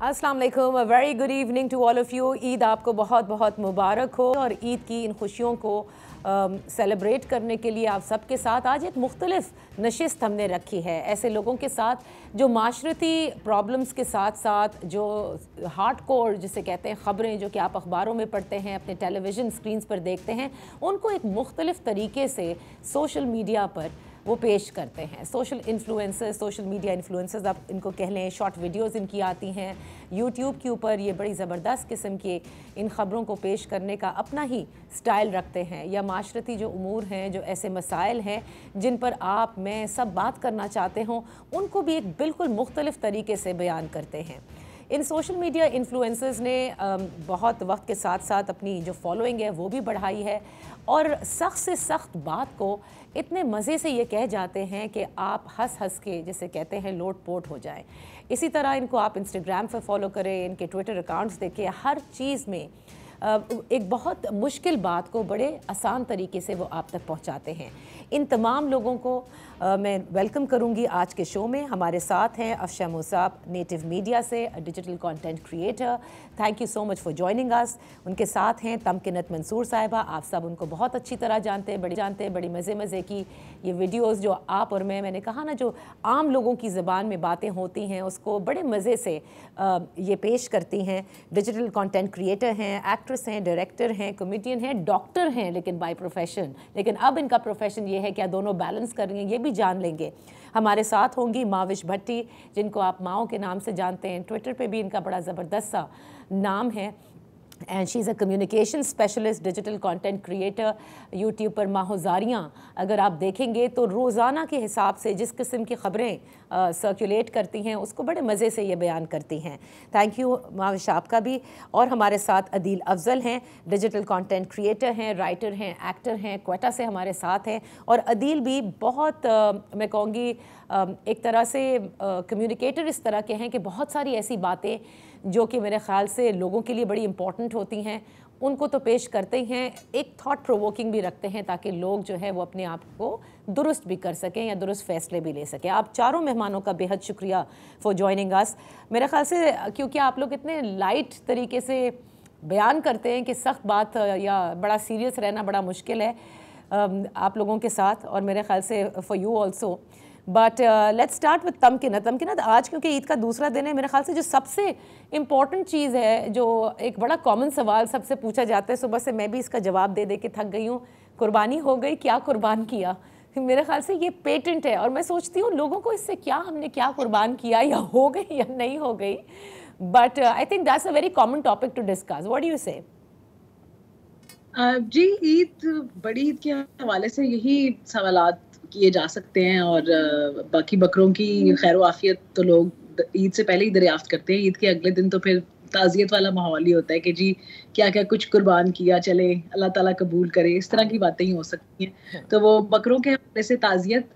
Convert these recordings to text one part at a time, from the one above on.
अस्सलाम वालेकुम, very good evening to all of you. Eid आपको बहुत बहुत मुबारक हो और ईद की इन खुशियों को सेलिब्रेट करने के लिए आप सबके साथ आज एक मुख्तलिफ नशिस्त हमने रखी है, ऐसे लोगों के साथ जो माशरती प्रॉब्लम्स के साथ साथ जो हार्ड कोर जिसे कहते हैं ख़बरें जो कि आप अखबारों में पढ़ते हैं, अपने टेलीविज़न स्क्रीन्स पर देखते हैं, उनको एक मुख्तलिफ तरीके से सोशल मीडिया पर वो पेश करते हैं। Social influencers, social media influencers आप इनको कह लें, शॉर्ट वीडियोस इनकी आती हैं यूट्यूब के ऊपर। ये बड़ी ज़बरदस्त किस्म के इन ख़बरों को पेश करने का अपना ही स्टाइल रखते हैं, या माशरती जो उमूर हैं, जो ऐसे मसाइल हैं जिन पर आप मैं सब बात करना चाहते हों, उनको भी एक बिल्कुल मुख्तलिफ तरीके से बयान करते हैं। इन सोशल मीडिया इन्फ्लुएंसर्स ने बहुत वक्त के साथ साथ अपनी जो फॉलोइंग है वो भी बढ़ाई है, और सख्त से सख्त बात को इतने मज़े से ये कह जाते हैं कि आप हंस हंस के जिसे कहते हैं लोट पोट हो जाएं। इसी तरह इनको आप इंस्टाग्राम पर फॉलो करें, इनके ट्विटर अकाउंट्स देखें, हर चीज़ में एक बहुत मुश्किल बात को बड़े आसान तरीके से वो आप तक पहुंचाते हैं। इन तमाम लोगों को मैं वेलकम करूंगी आज के शो में। हमारे साथ हैं अफशा मुसाब, नेटिव मीडिया से digital content creator. Thank you so much for joining us. उनके साथ हैं तमकिनत मंसूर साहिबा, आप सब उनको बहुत अच्छी तरह जानते हैं, बड़ी मज़े की ये वीडियोज़ जो आप और मैंने कहा ना, जो आम लोगों की ज़बान में बातें होती हैं उसको बड़े मज़े से ये पेश करती हैं। डिजिटल कंटेंट क्रिएटर हैं, एक्ट्रेस हैं, डायरेक्टर हैं, कॉमेडियन हैं, डॉक्टर हैं लेकिन बाय प्रोफेशन, लेकिन अब इनका प्रोफेशन ये है क्या दोनों बैलेंस कर रही हैं ये भी जान लेंगे। हमारे साथ होंगी माविश भट्टी, जिनको आप माओ के नाम से जानते हैं, ट्विटर पे भी इनका बड़ा ज़बरदस्त सा नाम है, and she is a communication specialist, digital content creator. YouTube पर माहोजारियाँ अगर आप देखेंगे तो रोज़ाना के हिसाब से जिस किस्म की ख़बरें सर्कुलेट करती हैं उसको बड़े मज़े से ये बयान करती हैं। थैंक यू माविश आपका भी। और हमारे साथ अदील अफजल हैं, डिजिटल कंटेंट क्रिएटर हैं, राइटर हैं, एक्टर हैं, क्वेटा से हमारे साथ हैं। और अदील भी बहुत मैं कहूँगी एक तरह से कम्युनिकेटर इस तरह के हैं कि बहुत सारी ऐसी बातें जो कि मेरे ख़्याल से लोगों के लिए बड़ी इंपॉर्टेंट होती हैं उनको तो पेश करते ही हैं, एक थॉट प्रोवोकिंग भी रखते हैं ताकि लोग जो है वो अपने आप को दुरुस्त भी कर सकें या दुरुस्त फ़ैसले भी ले सकें। आप चारों मेहमानों का बेहद शुक्रिया फॉर जॉइनिंग अस। मेरे ख़्याल से क्योंकि आप लोग इतने लाइट तरीके से बयान करते हैं कि सख्त बात या बड़ा सीरियस रहना बड़ा मुश्किल है आप लोगों के साथ, और मेरे ख़्याल से for you also. But let's start with Tamkinat. आज क्योंकि ईद का दूसरा दिन है, मेरे ख्याल से जो सबसे इम्पॉर्टेंट चीज़ है, जो एक बड़ा कॉमन सवाल सबसे पूछा जाता है, सुबह से मैं भी इसका जवाब दे दे के थक गई हूँ, कुर्बानी हो गई, क्या कुर्बान किया? मेरे ख्याल से ये पेटेंट है, और मैं सोचती हूँ लोगों को इससे क्या हमने क्या कुर्बान किया, या हो गई या नहीं हो गई। But I think that's a very common topic to discuss. What do you say? जी, बड़ी ईद के हवाले से यही सवालात किए जा सकते हैं, और बाकी बकरों की खैर आफियत तो लोग ईद से पहले ही दरियाफ्त करते हैं। ईद के अगले दिन तो फिर ताज़ियत वाला माहौल ही होता है कि जी क्या क्या कुछ कुर्बान किया, चले अल्लाह ताला कबूल करे, इस तरह की बातें ही हो सकती हैं। तो वो बकरों के हवाले से ताज़ियत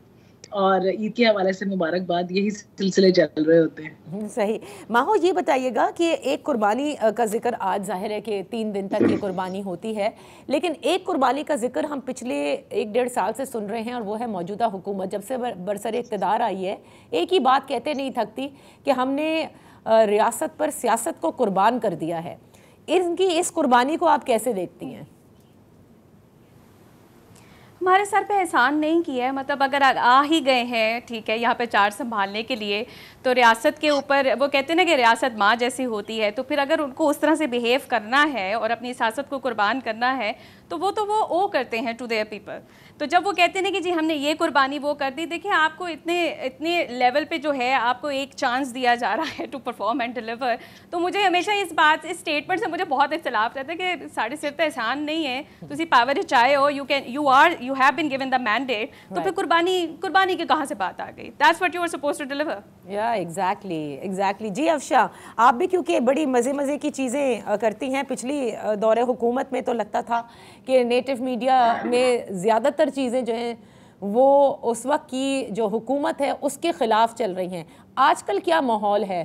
और ईद के हवाले से मुबारकबाद, यही सिलसिले चल रहे होते हैं। सही। माहो, ये बताइएगा कि एक कुर्बानी का जिक्र आज जाहिर है कि 3 दिन तक ये कुर्बानी होती है, लेकिन एक कुर्बानी का जिक्र हम पिछले 1-1.5 साल से सुन रहे हैं, और वो है मौजूदा हुकूमत। जब से बरसर इक़्तिदार आई है, एक ही बात कहते नहीं थकती कि हमने रियासत पर सियासत को कुर्बान कर दिया है। इनकी इस कुर्बानी को आप कैसे देखती हैं? हमारे सर पे एहसान नहीं किया है, मतलब अगर आ ही गए हैं ठीक है यहाँ पे चार संभालने के लिए, तो रियासत के ऊपर वो कहते हैं ना कि रियासत माँ जैसी होती है, तो फिर अगर उनको उस तरह से बिहेव करना है और अपनी सियासत को कुर्बान करना है तो वो ओ करते हैं टू देयर पीपल। तो जब वो कहते हैं कि जी हमने ये कुर्बानी वो कर दी, देखिए आपको इतने लेवल पे जो है आपको एक चांस दिया जा रहा है टू परफॉर्म एंड डिलीवर। तो मुझे हमेशा इस स्टेटमेंट से मुझे बहुत इख्तिलाफ रहता है कि साढ़े सिर तो एहसान नहीं है, तुसी पावर चाहे हो, you have been given the mandate, तो फिर कुर्बानी की कहाँ से बात आ गई? That's what you are supposed to deliver. या एग्जैक्टली। जी अफशा, आप भी क्योंकि बड़ी मज़े की चीज़ें करती हैं, पिछली दौरे हुकूमत में तो लगता था कि नेटिव मीडिया में ज़्यादातर चीज़ें जो हैं वो उस वक्त की जो हुकूमत है उसके ख़िलाफ़ चल रही हैं। आजकल क्या माहौल है?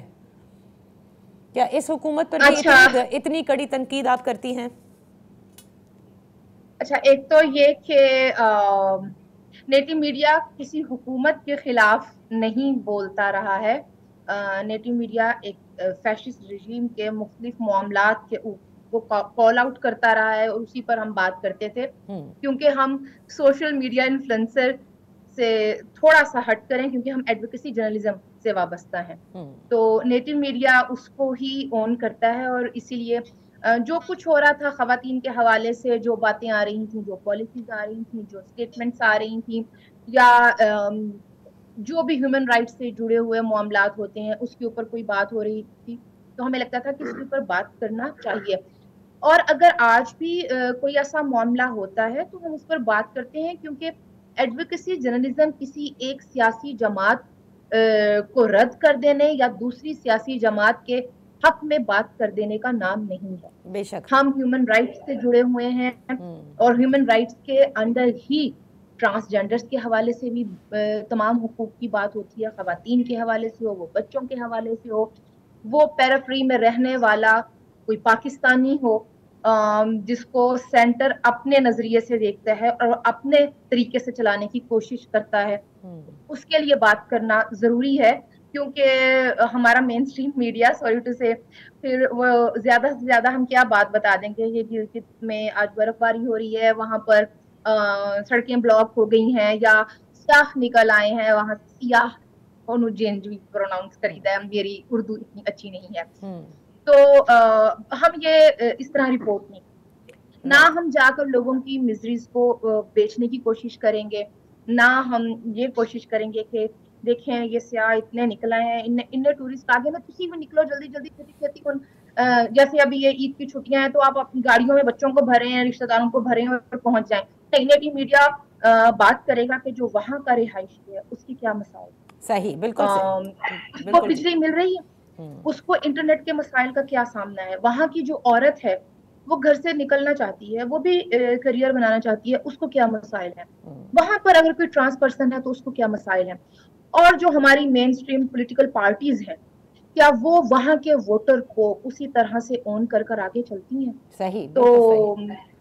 क्या इस हुकूमत पर अच्छा, इतनी कड़ी तनकीद आप करती हैं? अच्छा, एक तो ये कि नेटिव मीडिया किसी हुकूमत के खिलाफ नहीं बोलता रहा है। नेटिव मीडिया एक फैशिस्ट रजीम के मुख्तलिफ मामलात के वो कॉल आउट करता रहा है और उसी पर हम बात करते थे, क्योंकि हम सोशल मीडिया इन्फ्लुएंसर से थोड़ा सा हट करें, क्योंकि हम एडवोकेसी जर्नलिज्म से वाबस्ता हैं। तो नेटिव मीडिया उसको ही ऑन करता है, और इसीलिए जो कुछ हो रहा था खवातीन के हवाले से, जो बातें आ रही थी, जो पॉलिसीज आ रही थी, जो स्टेटमेंट्स आ रही थी, या जो भी ह्यूमन राइट्स से जुड़े हुए मामलात होते हैं उसके ऊपर कोई बात हो रही थी, तो हमें लगता था कि इसके ऊपर बात करना चाहिए। और अगर आज भी कोई ऐसा मामला होता है तो हम उस पर बात करते हैं, क्योंकि एडवोकेसी जर्नलिज्म किसी एक सियासी जमात को रद्द कर देने या दूसरी सियासी जमात के हक में बात कर देने का नाम नहीं है। बेशक हम ह्यूमन राइट्स से जुड़े हुए हैं, और ह्यूमन राइट्स के अंदर ही ट्रांसजेंडर्स के हवाले से भी तमाम हुकूक की बात होती है, खवातीन के हवाले से हो, वो बच्चों के हवाले से हो, वो पेरिफेरी में रहने वाला कोई पाकिस्तानी हो जिसको सेंटर अपने नजरिए से देखता है और अपने तरीके से चलाने की कोशिश करता है, उसके लिए बात करना जरूरी है। क्योंकि हमारा main stream media, sorry to say, फिर वो ज्यादा से ज्यादा हम क्या बात बता देंगे, ये गिलगित में आज बर्फबारी हो रही है, वहां पर सड़कें ब्लॉक हो गई हैं, या स्याह निकल आए हैं, वहां सियाह प्रोनाउंस करीदा है, मेरी उर्दू इतनी अच्छी नहीं है, तो हम ये इस तरह रिपोर्ट नहीं, ना हम जाकर लोगों की मिजरीज को बेचने की कोशिश करेंगे, ना हम ये कोशिश करेंगे कि देखें ये सियाह इतने निकल आए हैं, इन्ने टूरिस्ट आ गए ना, तुसी भी निकलो जल्दी जल्दी खेती कौन, जैसे अभी ये ईद की छुट्टियां हैं तो आप अपनी गाड़ियों में बच्चों को भरे हैं, रिश्तेदारों को भरे हैं और पहुंच जाएं। नेटिव मीडिया बात करेगा कि जो वहां का रिहायशी है उसकी क्या मसाइल, सही, बिल्कुल उसको बिजली मिल रही है, उसको इंटरनेट के मसाइल का क्या सामना है, वहां की जो औरत है वो घर से निकलना चाहती है, वो भी करियर बनाना चाहती है, उसको क्या मसाइल है, वहां पर अगर कोई ट्रांस पर्सन है तो उसको क्या मसाइल है, और जो हमारी मेन स्ट्रीम पॉलिटिकल पार्टीज हैं क्या वो वहां के वोटर को उसी तरह से ऑन कर कर आगे चलती हैं। सही, तो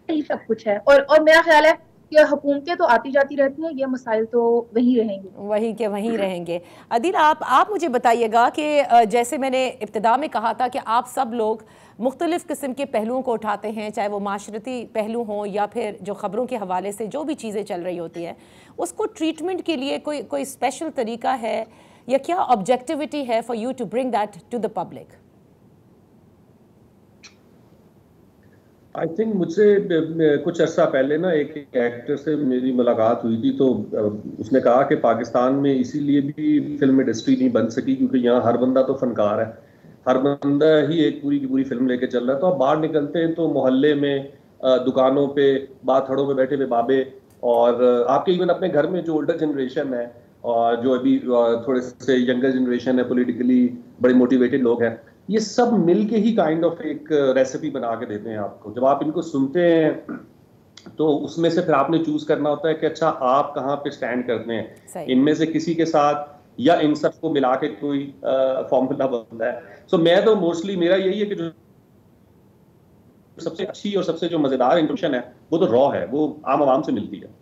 यही सब कुछ है, और मेरा ख्याल है कि हुकूमतें तो आती जाती रहती हैं, ये मसाइल तो वही रहेंगे, वहीं के वहीं रहेंगे। अदील, आप मुझे बताइएगा कि जैसे मैंने इब्तिदा में कहा था कि आप सब लोग मुख्तलिफ़ किस्म के पहलुओं को उठाते हैं, चाहे वो माशरती पहलू हों या फिर जो ख़बरों के हवाले से जो भी चीज़ें चल रही होती हैं, उसको ट्रीटमेंट के लिए कोई स्पेशल तरीका है या क्या ऑब्जेक्टिविटी है for you to bring that to the public? I think मुझसे कुछ अर्सा पहले ना एक एक्टर से मेरी मुलाकात हुई थी, तो उसने कहा कि पाकिस्तान में इसीलिए भी फिल्म इंडस्ट्री नहीं बन सकी क्योंकि यहाँ हर बंदा तो फनकार है, हर बंदा ही एक पूरी की पूरी फिल्म लेके चल रहा है। तो आप बाहर निकलते हैं तो मोहल्ले में, दुकानों पे, बाथड़ों पे बैठे हुए बाबे, और आपके इवन अपने घर में जो ओल्डर जनरेशन है और जो अभी थोड़े से यंगर जनरेशन है, पॉलिटिकली बड़े मोटिवेटेड लोग हैं, ये सब मिलके ही काइंड ऑफ एक रेसिपी बना के देते हैं आपको। जब आप इनको सुनते हैं तो उसमें से फिर आपने चूज करना होता है कि अच्छा आप कहाँ पे स्टैंड करते हैं, इनमें से किसी के साथ या इन सबको मिला के कोई फॉर्मूला बनता है। सो मैं तो मोस्टली मेरा यही है कि जो सबसे अच्छी और सबसे जो मजेदार इंट्रोडक्शन है वो तो रॉ है, वो आम आवाम से मिलती है।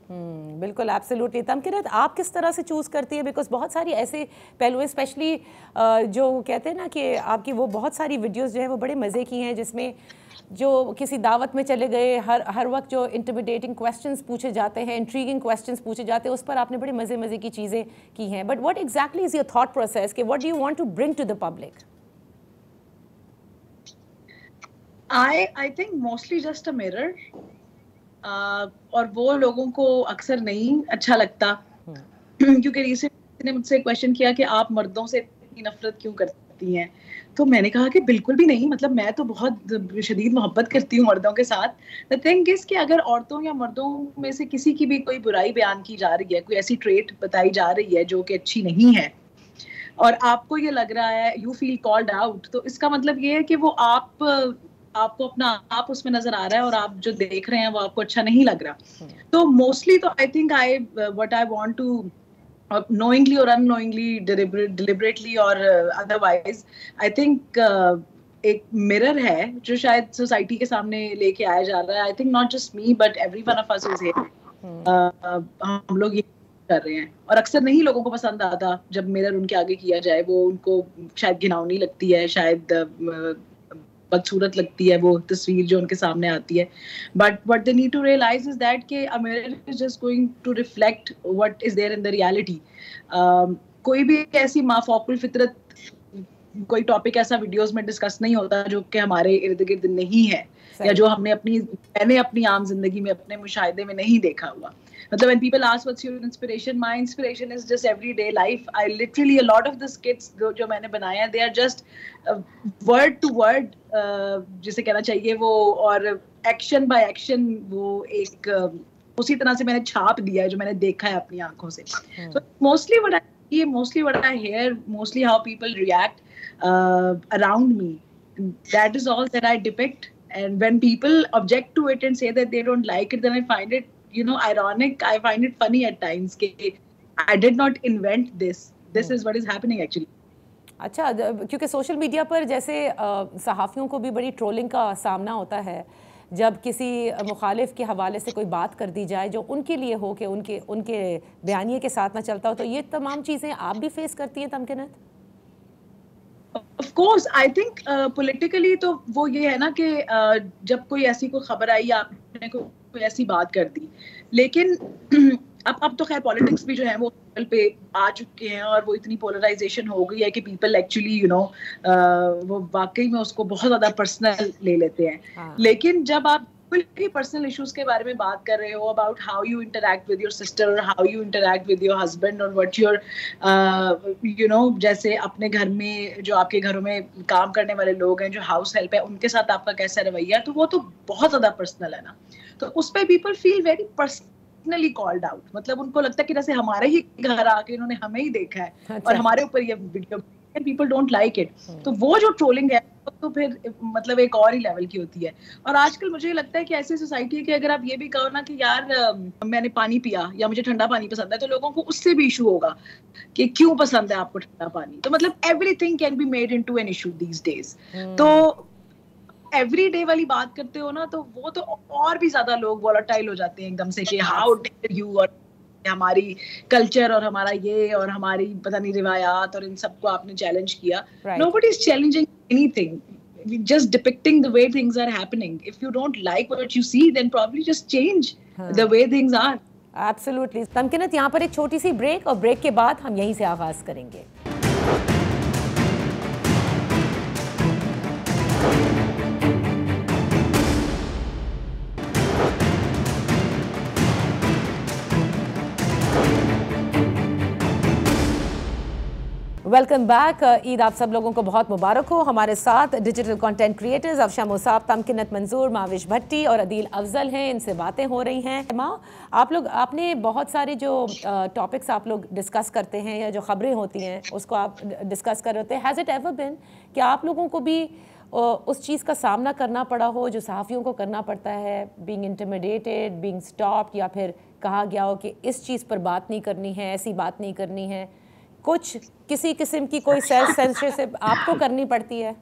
बिल्कुल, एब्सोल्युटली। तमकिरत, आप किस तरह से चूज़ करती है? बिकॉज बहुत सारी ऐसे पहलू हैं, स्पेशली जो कहते हैं ना कि आपकी वो बहुत सारी वीडियोस जो है वो बड़े मज़े की हैं, जिसमें जो किसी दावत में चले गए हर वक्त जो इंटिमिडेटिंग क्वेश्चंस पूछे जाते हैं, इंट्रीगिंग क्वेश्चंस पूछे जाते हैं, उस पर आपने बड़े मज़े की चीज़ें की हैं। But what exactly is your thought process कि what do you want to bring to the public? I think mostly just a mirror, और वो लोगों को अक्सर नहीं अच्छा लगता क्योंकि रिसेंटली ने मुझसे क्वेश्चन किया कि आप मर्दों से इतनी नफरत क्यों करती हैं, तो मैंने कहा कि बिल्कुल भी नहीं, मतलब मैं तो बहुत शदीद मोहब्बत करती हूँ मर्दों के साथ। द थिंग इज कि अगर औरतों या मर्दों में से किसी की भी कोई बुराई बयान की जा रही है, कोई ऐसी ट्रेट बताई जा रही है जो कि अच्छी नहीं है, और आपको ये लग रहा है, यू फील कॉल्ड आउट, तो इसका मतलब ये है कि वो आपको अपना आप उसमें नजर आ रहा है और आप जो देख रहे हैं वो आपको अच्छा नहीं लग रहा। तो मोस्टली तो I think what I want to knowingly or unknowingly, deliberately or otherwise, I think एक मिरर है जो शायद सोसाइटी के सामने लेके आया जा रहा है। I think not just me but every one of us is here. हम लोग ये कर रहे हैं, और अक्सर नहीं लोगों को पसंद आता जब मिरर उनके आगे किया जाए, वो उनको शायद घिनौनी लगती है, शायद बदसूरत लगती है वो तस्वीर जो उनके सामने आती है. But what they need to realise is that कि a mirror is just going to reflect what is there in the reality. कोई भी ऐसी माफौकुल फितरत, कोई टॉपिक ऐसा वीडियोस में डिस्कस नहीं होता जो कि हमारे इर्द गिर्द नहीं है, या जो मैंने अपनी आम जिंदगी में अपने मुशाहिदे में नहीं देखा हुआ. मतलब when people ask what's your inspiration, my inspiration is just everyday life. I literally, a lot of the skits जो मैंने बनाए हैं, they are just word to word, जिसे कहना चाहिए वो, और action by action वो एक उसी तरह से मैंने छाप दिया है जो मैंने देखा है अपनी आंखों से. So mostly what I see, mostly what I hear, mostly how people react around me, that is all that I depict. And when people object to it and say that they don't like it, then I find it, ironic. I find it funny at times कि I did not invent this. This is what is happening actually. अच्छा, क्योंकि social media पर जैसे सहाफ़ियों को भी बड़ी trolling का सामना होता है जब किसी मुखालिफ के हवाले से कोई बात कर दी जाए जो उनके लिए हो कि उनके बयानिए के साथ ना चलता हो, तो ये तमाम चीज़ें आप भी फेस करती हैं Tamkinat? Of course, I think politically तो वो ये है ना कि जब कोई ऐसी कोई खबर आई, आपने कोई ऐसी बात कर दी, लेकिन अब तो खैर पॉलिटिक्स भी जो है वो लेवल पे आ चुके हैं, और वो इतनी पोलराइजेशन हो गई है कि पीपल एक्चुअली वो वाकई में उसको बहुत ज्यादा पर्सनल ले लेते हैं. लेकिन जब आप कोई पर्सनल इश्यूज के बारे में बात कर रहे हो, about how you interact with your sister, और how you interact with your husband, और व्हाट योर जैसे अपने घर में जो आपके घरों में काम करने वाले लोग हैं, जो हाउस हेल्प है, उनके साथ आपका कैसा रवैया, तो वो तो बहुत ज्यादा पर्सनल है ना. तो उस पर people feel very personally called out. मतलब उनको लगता है कि जैसे हमारे ही घर आके इन्होंने हमें ही देखा है और हमारे ऊपर ये video, people don't like it. तो वो जो ट्रोलिंग है तो फिर मतलब एक और ही लेवल की होती है. और आजकल मुझे लगता है कि ऐसी सोसाइटी है कि अगर आप ये भी कहो ना कि यार मैंने पानी पिया या मुझे ठंडा पानी पसंद है, तो लोगों को उससे भी इशू होगा कि क्यों पसंद है आपको ठंडा पानी. तो मतलब everything can be made into an issue these days. तो एवरी डे वाली बात करते हो ना, तो वो तो और भी ज्यादा लोग वॉलेटाइल हो जाते हैं एकदम से कि हाउ डेयर यू, और हमारी कल्चर और हमारा ये और हमारी पता नहीं रिवायात और इन सबको आपने चैलेंज किया. Nobody is challenging anything. We're just depicting the way things are happening. If you don't like what you see, then probably just change the way things are. Absolutely. Tamkinat, यहाँ पर एक छोटी सी ब्रेक, और ब्रेक के बाद हम यहीं से आगाज करेंगे. Welcome back. ईद आप सब लोगों को बहुत मुबारक हो. हमारे साथ digital content creators Afsha Musab, Tamkinat मंजूर, माविश भट्टी और अदील अफजल हैं. इनसे बातें हो रही हैं. माँ, आपने बहुत सारे जो टॉपिक्स आप लोग डिस्कस करते हैं या जो खबरें होती हैं उसको आप डिस्कस कर रहे होते हैं. हैज़ इट एवर बिन कि आप लोगों को भी उस चीज़ का सामना करना पड़ा हो जो सहाफ़ियों को करना पड़ता है, बीइंग इंटिमिडेटेड, बीइंग स्टॉप्ड, या फिर कहा गया हो कि इस चीज़ पर बात नहीं करनी है, ऐसी बात नहीं करनी है, कुछ किसी किस्म की कोई सेल्फ सेंसरशिप आपको करनी पड़ती है?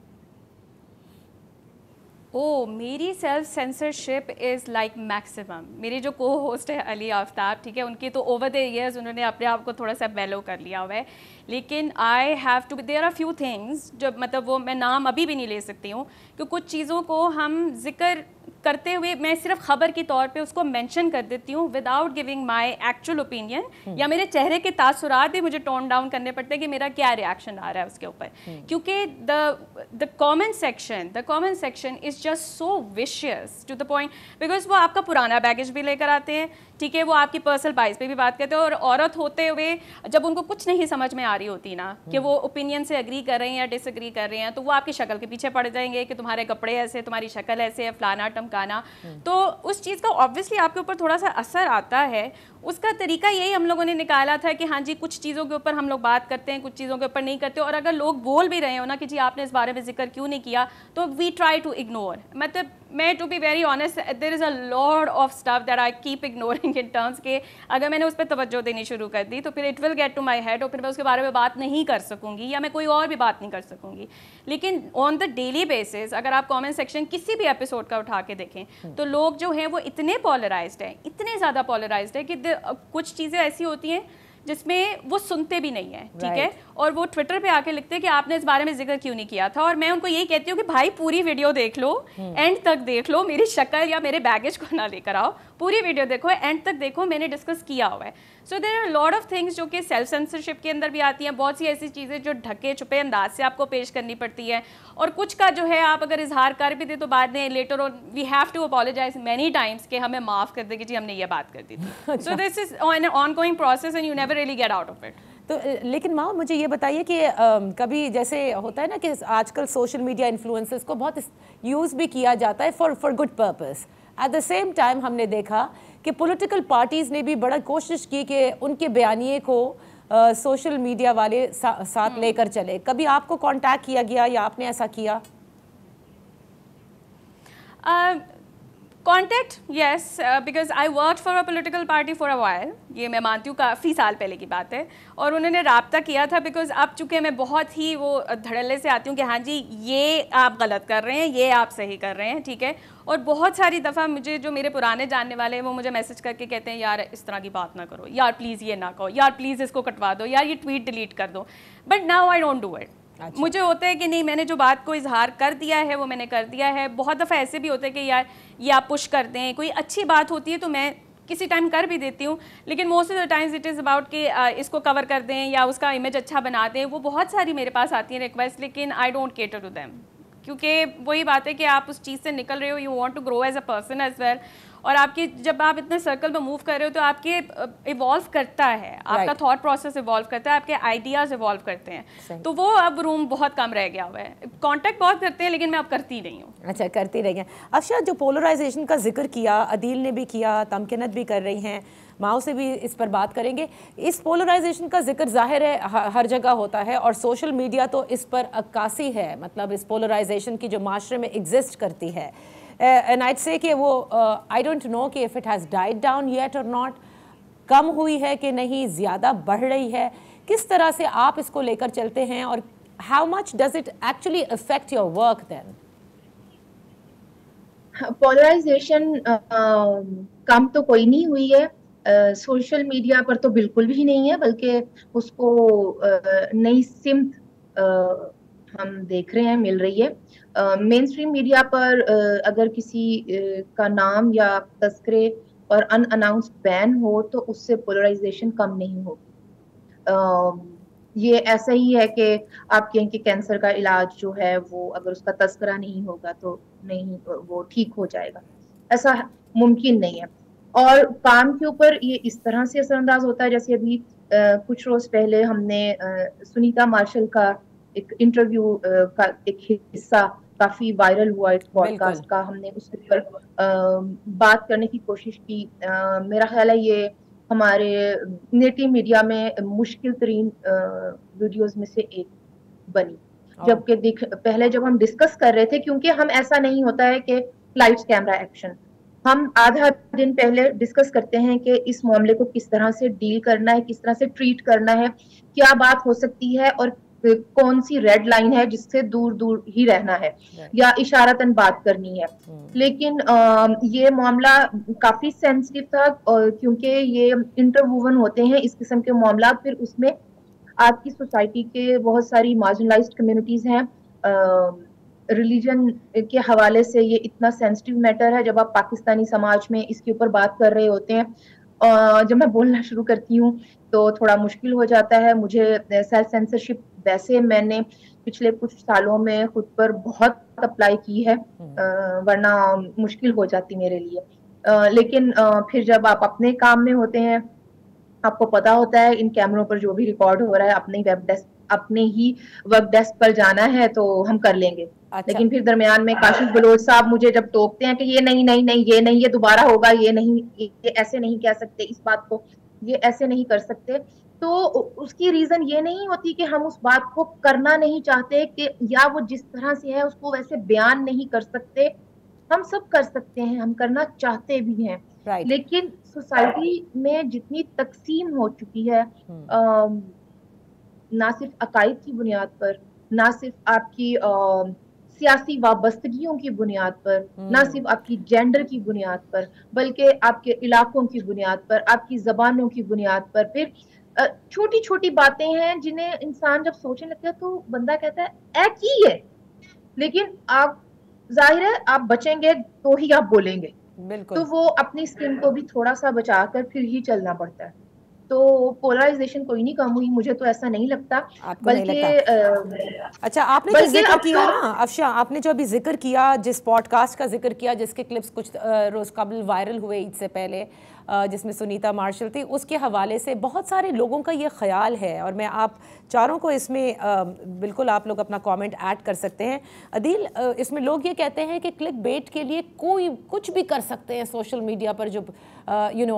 मेरी self censorship is like maximum. मेरी जो को होस्ट है अली आफ्ताब, ठीक है, उनकी तो ओवर द ईयर्स उन्होंने अपने आप को थोड़ा सा मेलो कर लिया हुआ है. लेकिन I have to, there are few things जो मतलब वो मैं नाम अभी भी नहीं ले सकती हूँ, कि कुछ चीज़ों को हम जिक्र करते हुए मैं सिर्फ खबर के तौर पे उसको मेंशन कर देती हूँ without giving my actual opinion, या मेरे चेहरे के तासुरात भी मुझे टोन डाउन करने पड़ते हैं कि मेरा क्या रिएक्शन आ रहा है उसके ऊपर. क्योंकि the comment section is just so vicious to the point, because वो आपका पुराना बैगेज भी लेकर आते हैं, ठीक है, वो आपकी पर्सनल बाइस पे भी बात करते हैं, और औरत होते हुए जब उनको कुछ नहीं समझ में आ रही होती ना कि वो ओपिनियन से एग्री कर रहे हैं या डिसएग्री कर रहे हैं, तो वो आपकी शक्ल के पीछे पड़ जाएंगे कि तुम्हारे कपड़े ऐसे, तुम्हारी शक्ल ऐसे है, फलाना टमकाना. तो उस चीज़ का ऑब्वियसली आपके ऊपर थोड़ा सा असर आता है. उसका तरीका यही हम लोगों ने निकाला था कि हाँ जी, कुछ चीज़ों के ऊपर हम लोग बात करते हैं, कुछ चीज़ों के ऊपर नहीं करते. और अगर लोग बोल भी रहे हो ना कि जी आपने इस बारे में जिक्र क्यों नहीं किया, तो वी ट्राई टू इग्नोर. मतलब मैं to be very honest, there is a lot of stuff that I keep ignoring going in terms के अगर मैंने उस पर तवज्जो देनी शुरू कर दी तो फिर it will get to my head और फिर मैं उसके बारे में बात नहीं कर सकूंगी या मैं कोई और भी बात नहीं कर सकूंगी। लेकिन ऑन द डेली बेसिस अगर आप कमेंट सेक्शन किसी भी एपिसोड का उठा के देखें तो लोग जो हैं वो इतने पोलराइज्ड हैं, इतने ज़्यादा पोलराइज्ड है कि कुछ चीज़ें ऐसी होती हैं जिसमें वो सुनते भी नहीं है, ठीक है, और वो ट्विटर पे आके लिखते हैं कि आपने इस बारे में जिक्र क्यों नहीं किया था। और मैं उनको यही कहती हूँ कि भाई पूरी वीडियो देख लो, एंड तक देख लो, मेरी शक्ल या मेरे बैगेज को ना लेकर आओ, पूरी वीडियो देखो, एंड तक देखो, मैंने डिस्कस किया हुआ है। So there are lot of things जो कि सेल्फ सेंसरशिप के अंदर भी आती हैं, बहुत सी ऐसी चीज़ें जो ढके छुपे अंदाज से आपको पेश करनी पड़ती है, और कुछ का जो है आप अगर इजहार कर भी दे तो बाद में later on we have to apologise many times कि हमें माफ़ कर दे कि जी हमने ये बात कर दी थी। So this is an ongoing process and you never really get out of it. तो लेकिन माँ मुझे ये बताइए कि कभी जैसे होता है ना कि आजकल सोशल मीडिया इन्फ्लुएंसर्स को बहुत यूज़ भी किया जाता है for good purpose. At the same time हमने देखा कि पॉलिटिकल पार्टीज़ ने भी बड़ा कोशिश की कि उनके बयानिए को सोशल मीडिया वाले साथ लेकर चले। कभी आपको कांटेक्ट किया गया या आपने ऐसा किया? Contact yes, because I work for a political party for a while, ये मैं मानती हूँ काफ़ी साल पहले की बात है, और उन्होंने राब्ता किया था बिकॉज अब चूँकि मैं बहुत ही वो धड़ल्ले से आती हूँ कि हाँ जी ये आप गलत कर रहे हैं, ये आप सही कर रहे हैं, ठीक है, और बहुत सारी दफ़ा मुझे जो मेरे पुराने जानने वाले हैं वो मुझे मैसेज करके कहते हैं यार इस तरह की बात ना करो, यार प्लीज़ ये ना कहो, यार प्लीज़ इसको कटवा दो, यार ये ट्वीट डिलीट कर दो, but now I don't do it. अच्छा। मुझे होता है कि नहीं, मैंने जो बात को इजहार कर दिया है वो मैंने कर दिया है। बहुत दफ़ा ऐसे भी होता है कि यार ये आप पुश कर दें, कोई अच्छी बात होती है तो मैं किसी टाइम कर भी देती हूँ, लेकिन most of the times it is about कि इसको कवर कर दें या उसका इमेज अच्छा बना दें। वो बहुत सारी मेरे पास आती हैं रिक्वेस्ट, लेकिन I don't cater to them, क्योंकि वही बात है कि आप उस चीज़ से निकल रहे हो, you want to grow as a person as well, और आपकी जब आप इतने सर्कल में मूव कर रहे हो तो आपके इवॉल्व करता है, आपका थॉट प्रोसेस इवॉल्व करता है, आपके आइडियाज़ इवॉल्व करते हैं, तो वो अब रूम बहुत कम रह गया हुआ है। कांटेक्ट बहुत करते हैं लेकिन मैं अब करती नहीं हूँ। अच्छा, करती रही हैं। अच्छा, जो पोलराइजेशन का जिक्र किया, अदील ने भी किया, तमकिनत भी कर रही हैं, माओ से भी इस पर बात करेंगे। इस पोलराइजेशन का जिक्र जाहिर है हर जगह होता है और सोशल मीडिया तो इस पर अक्कासी है, मतलब इस पोलराइजेशन की जो माशरे में एग्जिस्ट करती है। एंड I'd say कि वो आई डोंट नो कि if it has died down yet और नॉट, कम हुई है कि नहीं, ज़्यादा बढ़ रही है, किस तरह से आप इसको लेकर चलते हैं और how much does it actually affect your work then? Polarisation कम तो कोई नहीं हुई है, सोशल मीडिया पर तो बिल्कुल भी नहीं है, बल्कि उसको नई सिमत हम देख रहे हैं मिल रही है। मेन स्ट्रीम मीडिया पर अगर किसी का नाम या तस्करे और अनअनाउंस्ड बैन हो तो उससे पोलराइजेशन कम नहीं होगी। ये ऐसा ही है कि आप कहें कि कैंसर का इलाज जो है वो अगर उसका तस्करा नहीं होगा तो नहीं, वो ठीक हो जाएगा, ऐसा मुमकिन नहीं है। और काम के ऊपर ये इस तरह से असरअंदाज होता है, जैसे अभी कुछ रोज पहले हमने सुनीता मार्शल का एक इंटरव्यू का एक हिस्सा काफी वायरल हुआ, एक पॉडकास्ट का, हमने उसके ऊपर बात करने की कोशिश की। मेरा ख्याल है ये हमारे नेटिव मीडिया में मुश्किल तरीन वीडियोस में से एक बनी, जबकि पहले जब हम डिस्कस कर रहे थे, क्योंकि हम ऐसा नहीं होता है कि लाइट्स कैमरा एक्शन, हम आधा दिन पहले डिस्कस करते हैं कि इस मामले को किस तरह से डील करना है, किस तरह से ट्रीट करना है, क्या बात हो सकती है और कौन सी रेड लाइन है जिससे दूर दूर ही रहना है या इशारतन बात करनी है। लेकिन ये मामला काफी सेंसिटिव था क्योंकि ये इंटरवूवन होते हैं इस किस्म के मामला, फिर उसमें आज की सोसाइटी के बहुत सारी मार्जिनलाइज्ड कम्युनिटीज हैं, रिलीजन के हवाले से ये इतना सेंसिटिव मैटर है। जब आप पाकिस्तानी समाज में इसके ऊपर बात कर रहे होते हैं, जब मैं बोलना शुरू करती हूँ तो थोड़ा मुश्किल हो जाता है मुझे। सेल्फ सेंसरशिप वैसे मैंने पिछले कुछ सालों में खुद पर बहुत अप्लाई की है, वरना मुश्किल हो जाती मेरे लिए। लेकिन फिर जब आप अपने काम में होते हैं, आपको पता होता है इन कैमरों पर जो भी रिकॉर्ड हो रहा है अपने ही वर्क डेस्क पर जाना है तो हम कर लेंगे। अच्छा। लेकिन फिर दरमियान में काशिफ बलोच साहब मुझे जब टोकते हैं कि ये नहीं नहीं नहीं, ये नहीं, ये दोबारा होगा, ये नहीं, ये ऐसे नहीं कह सकते, इस बात को ये ऐसे नहीं कर सकते, तो उसकी रीजन ये नहीं होती कि हम उस बात को करना नहीं चाहते कि या वो जिस तरह से है उसको वैसे बयान नहीं कर सकते। हम सब कर सकते हैं, हम करना चाहते भी हैं, लेकिन सोसाइटी में जितनी तकसीम हो चुकी है, ना सिर्फ अकायद की बुनियाद पर, ना सिर्फ आपकी सियासी वाबस्तगियों की बुनियाद पर, ना सिर्फ आपकी जेंडर की बुनियाद पर, बल्कि आपके इलाकों की बुनियाद पर, आपकी जबानों की बुनियाद पर, फिर छोटी छोटी बातें हैं जिन्हें इंसान जब सोचने लगता है तो बंदा कहता है एक ही है, लेकिन आप जाहिर है आप बचेंगे तो ही आप बोलेंगे, तो वो अपनी स्किन को भी थोड़ा सा बचाकर फिर ही चलना पड़ता है। तो पोलराइजेशन कोई नहीं कम हुई, मुझे तो ऐसा नहीं लगता, बल्कि अच्छा आपने जो जिक्र किया ना अफशा, आपने जो अभी जिक्र किया, जिस पॉडकास्ट का जिक्र किया जिसके क्लिप्स कुछ रोज कबल वायरल हुए ईद से पहले, जिसमें सुनीता मार्शल थी, उसके हवाले से बहुत सारे लोगों का ये ख्याल है, और मैं आप चारों को इसमें बिल्कुल आप लोग अपना कमेंट ऐड कर सकते हैं। अदील, इसमें लोग ये कहते हैं कि क्लिक बेट के लिए कोई कुछ भी कर सकते हैं सोशल मीडिया पर, जो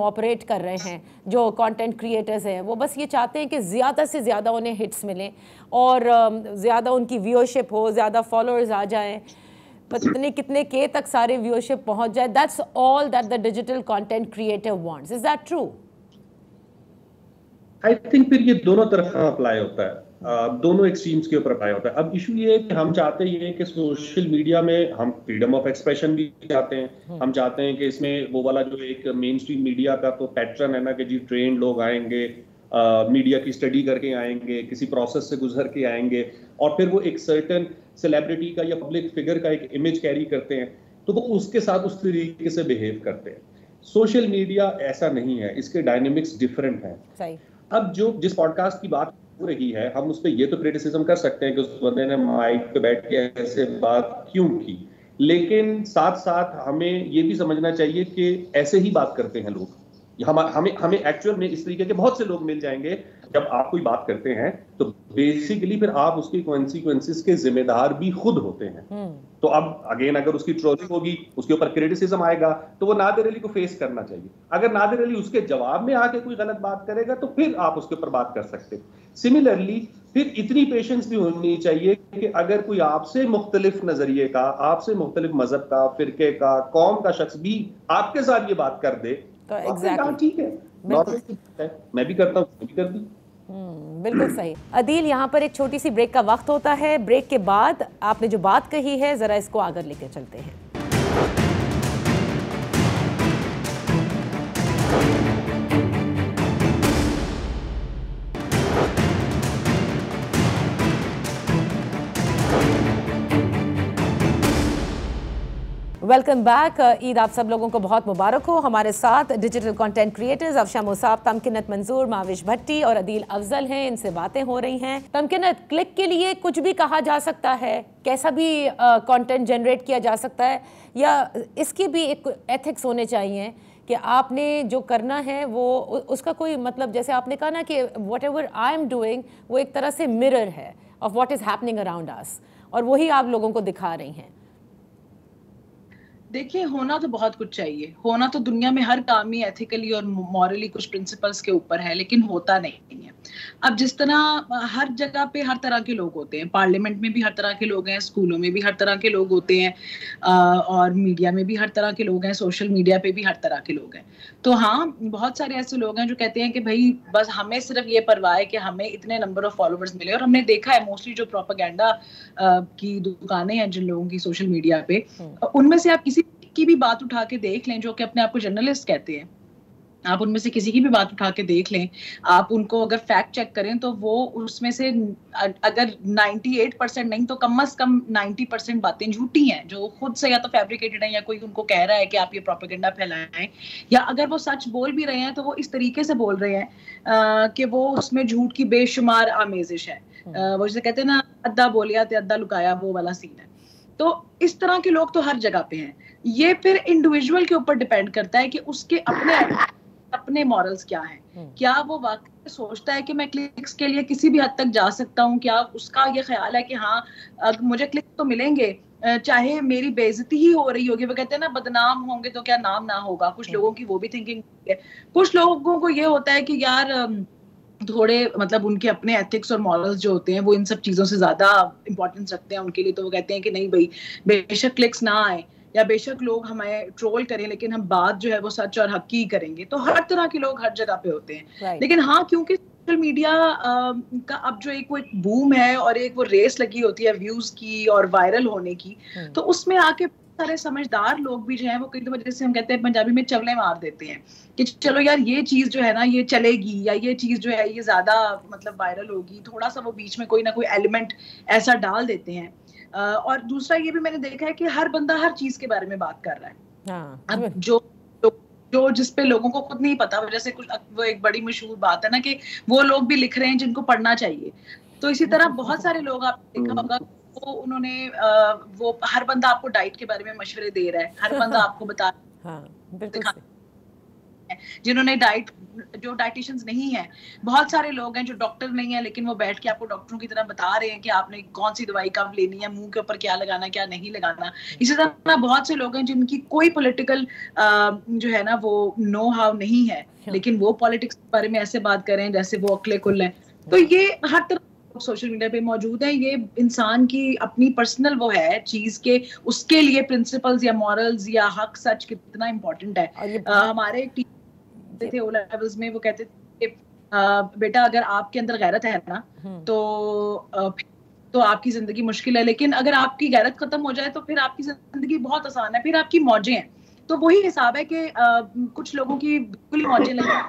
ऑपरेट कर रहे हैं, जो कंटेंट क्रिएटर्स हैं, वो बस ये चाहते हैं कि ज़्यादा से ज़्यादा उन्हें हिट्स मिलें और ज़्यादा उनकी व्यूअरशिप हो, ज़्यादा फॉलोअर्स आ जाएँ, पता कितने के तक सारे व्यूअरशिप पहुंच जाए। That's all that the digital content creator wants. Is that true? I think फिर ये दोनों तरफ अप्लाई होता है, दोनों एक्सट्रीम्स के ऊपर अप्लाई होता है। अब इशू ये है कि हम चाहते ये कि सोशल मीडिया में हम फ्रीडम ऑफ एक्सप्रेशन भी चाहते हैं, हम चाहते हैं कि इसमें वो वाला जो एक मेन स्ट्रीम मीडिया का तो पैटर्न है ना कि जी ट्रेंड लोग आएंगे, मीडिया की स्टडी करके आएंगे, किसी प्रोसेस से गुजर के आएंगे, और फिर वो एक सर्टेन सेलिब्रिटी का या पब्लिक फिगर का एक इमेज कैरी करते हैं, तो वो उसके साथ उस तरीके से बिहेव करते हैं। सोशल मीडिया ऐसा नहीं है, इसके डायनेमिक्स डिफरेंट हैं। अब जिस पॉडकास्ट की बात हो रही है, हम उस पर ये तो क्रिटिसिज्म कर सकते हैं कि उस बंदे ने माइक पे बैठ के ऐसे बात क्यों की, लेकिन साथ साथ हमें ये भी समझना चाहिए कि ऐसे ही बात करते हैं लोग। हमें एक्चुअल में इस तरीके के बहुत से लोग मिल जाएंगे। जब आप कोई बात करते हैं तो बेसिकली फिर आप उसके कॉन्सिक्वेंसेस के जिम्मेदार भी खुद होते हैं। तो अब अगेन अगर उसकी ट्रोलिंग होगी, उसके ऊपर क्रिटिसिज्म आएगा, तो वो नादिर अली को फेस करना चाहिए। अगर नादिर अली उसके जवाब में आके कोई गलत बात करेगा तो फिर आप उसके ऊपर बात कर सकते। सिमिलरली फिर इतनी पेशेंस भी होनी चाहिए कि अगर कोई आपसे मुख्तलिफ नजरिए का, आपसे मुख्तलिफ मजहब का, फिरके का, कौम का शख्स भी आपके साथ ये बात कर दे तो एग्जैक्टली ठीक है, मैं भी करता हूँ, मैं भी कर दी। बिल्कुल सही। अदील, यहाँ पर एक छोटी सी ब्रेक का वक्त होता है। ब्रेक के बाद आपने जो बात कही है जरा इसको आगे लेकर चलते हैं। Welcome back. ईद आप सब लोगों को बहुत मुबारक हो। हमारे साथ digital content creators Afsha Musab, Tamkinat मंजूर, माविश भट्टी और अदील अफजल हैं। इनसे बातें हो रही हैं। तमकिनत, क्लिक के लिए कुछ भी कहा जा सकता है, कैसा भी कंटेंट जनरेट किया जा सकता है, या इसकी भी एक एथिक्स होने चाहिए कि आपने जो करना है वो उसका कोई मतलब, जैसे आपने कहा ना कि what ever I am doing वो एक तरह से मिरर है of what is happening around us, और वही आप लोगों को दिखा रही हैं। देखिए, होना तो बहुत कुछ चाहिए, होना तो दुनिया में हर काम ही एथिकली और मॉरली कुछ प्रिंसिपल्स के ऊपर है, लेकिन होता नहीं है। अब जिस तरह हर जगह पे हर तरह के लोग होते हैं, पार्लियामेंट में भी हर तरह के लोग हैं, स्कूलों में भी हर तरह के लोग होते हैं, और मीडिया में भी हर तरह के लोग हैं, सोशल मीडिया पे भी हर तरह के लोग हैं। तो हाँ, बहुत सारे ऐसे लोग हैं जो कहते हैं कि भाई बस हमें सिर्फ ये परवाह है कि हमें इतने नंबर ऑफ फॉलोवर्स मिले। और हमने देखा है मोस्टली जो प्रोपेगेंडा की दुकानें हैं जिन लोगों की सोशल मीडिया पे, उनमें से आप किसी की भी बात उठा के देख लें, जो कि अपने आप को जर्नलिस्ट कहते हैं, आप उनमें से किसी की भी बात उठा के देख लें, आप उनको अगर फैक्ट चेक करें तो वो उसमें से अगर 98% नहीं तो कम से कम 90% बातें झूठी हैं, जो खुद से या तो फैब्रिकेटेड हैं या कोई उनको कह रहा है कि आप ये प्रोपेगेंडा फैलाएं, या अगर वो सच बोल भी रहे हैं तो वो इस तरीके से बोल रहे हैं कि वो उसमें झूठ की बेशुमार आमेजिश है। वो जैसे कहते हैं ना, अद्धा बोलिया ते अद्धा लुकाया, वो वाला सीन है। तो इस तरह के लोग तो हर जगह पे हैं। ये फिर इंडिविजुअल के ऊपर डिपेंड करता है कि उसके अपने मॉरल्स क्या हैं। क्या वो वाकई सोचता है कि मैं क्लिक्स के लिए किसी भी हद तक जा सकता हूँ? क्या उसका ये ख्याल है कि हाँ मुझे क्लिक तो मिलेंगे चाहे मेरी बेइज्जती ही हो रही होगी। वो कहते हैं ना, बदनाम होंगे तो क्या नाम ना होगा। कुछ लोगों की वो भी थिंकिंग है। कुछ लोगों को ये होता है कि यार थोड़े मतलब उनके अपने एथिक्स और मॉरल्स जो होते हैं वो इन सब चीजों से ज्यादा इंपॉर्टेंस रखते हैं उनके लिए। तो वो कहते हैं कि नहीं भाई, बेशक क्लिक्स ना आए या बेशक लोग हमें ट्रोल करें लेकिन हम बात जो है वो सच और हक की करेंगे। तो हर तरह के लोग हर जगह पे होते हैं। लेकिन हाँ, क्योंकि सोशल मीडिया का अब जो एक बूम है और एक वो रेस लगी होती है व्यूज की और वायरल होने की, तो उसमें आके सारे समझदार लोग भी जो हैं वो कई दफा, जैसे हम कहते हैं पंजाबी में, चवले मार देते हैं कि चलो यार ये चीज जो है ना ये चलेगी, या ये चीज जो है ये ज्यादा मतलब वायरल होगी, थोड़ा सा वो बीच में कोई ना कोई एलिमेंट ऐसा डाल देते हैं। और दूसरा ये भी मैंने देखा है कि हर बंदा हर चीज के बारे में बात कर रहा है। अब जो जिस पे लोगों को खुद नहीं पता, जैसे कुछ वो एक बड़ी मशहूर बात है ना कि वो लोग भी लिख रहे हैं जिनको पढ़ना चाहिए। तो इसी तरह बहुत सारे लोग आपने देखा होगा, वो उन्होंने वो हर बंदा आपको डाइट के बारे में मशवरे दे रहा है, हर बंदा आपको बता जिन्होंने जो डाइटिशियंस नहीं है, बहुत सारे लोग हैं जो डॉक्टर नहीं है लेकिन वो बैठ के आपको डॉक्टरों की तरह बता रहे हैं कि आपने कौन सी दवाई कब लेनी है, मुंह के ऊपर क्या लगाना क्या नहीं लगाना। इसी तरह बहुत से लोग हैं जिनकी कोई पॉलिटिकल जो है ना वो नो हाउ नहीं है, लेकिन वो पॉलिटिक्स के बारे में ऐसे बात कर रहे हैं जैसे वो अकले कुल है। तो ये हर तरह सोशल मीडिया पे मौजूद है। ये इंसान की अपनी पर्सनल वो है चीज के, उसके लिए प्रिंसिपल्स या मॉरल्स या हक सच कितना इम्पोर्टेंट है। हमारे थे ओ लेवल्स में, वो कहते थे बेटा अगर आपके अंदर गैरत है ना तो आपकी जिंदगी मुश्किल है, लेकिन अगर आपकी गैरत खत्म हो जाए तो फिर आपकी जिंदगी बहुत आसान है, फिर आपकी मौजें हैं। तो वही हिसाब है कि कुछ लोगों की बिल्कुल ही मौजें लगी,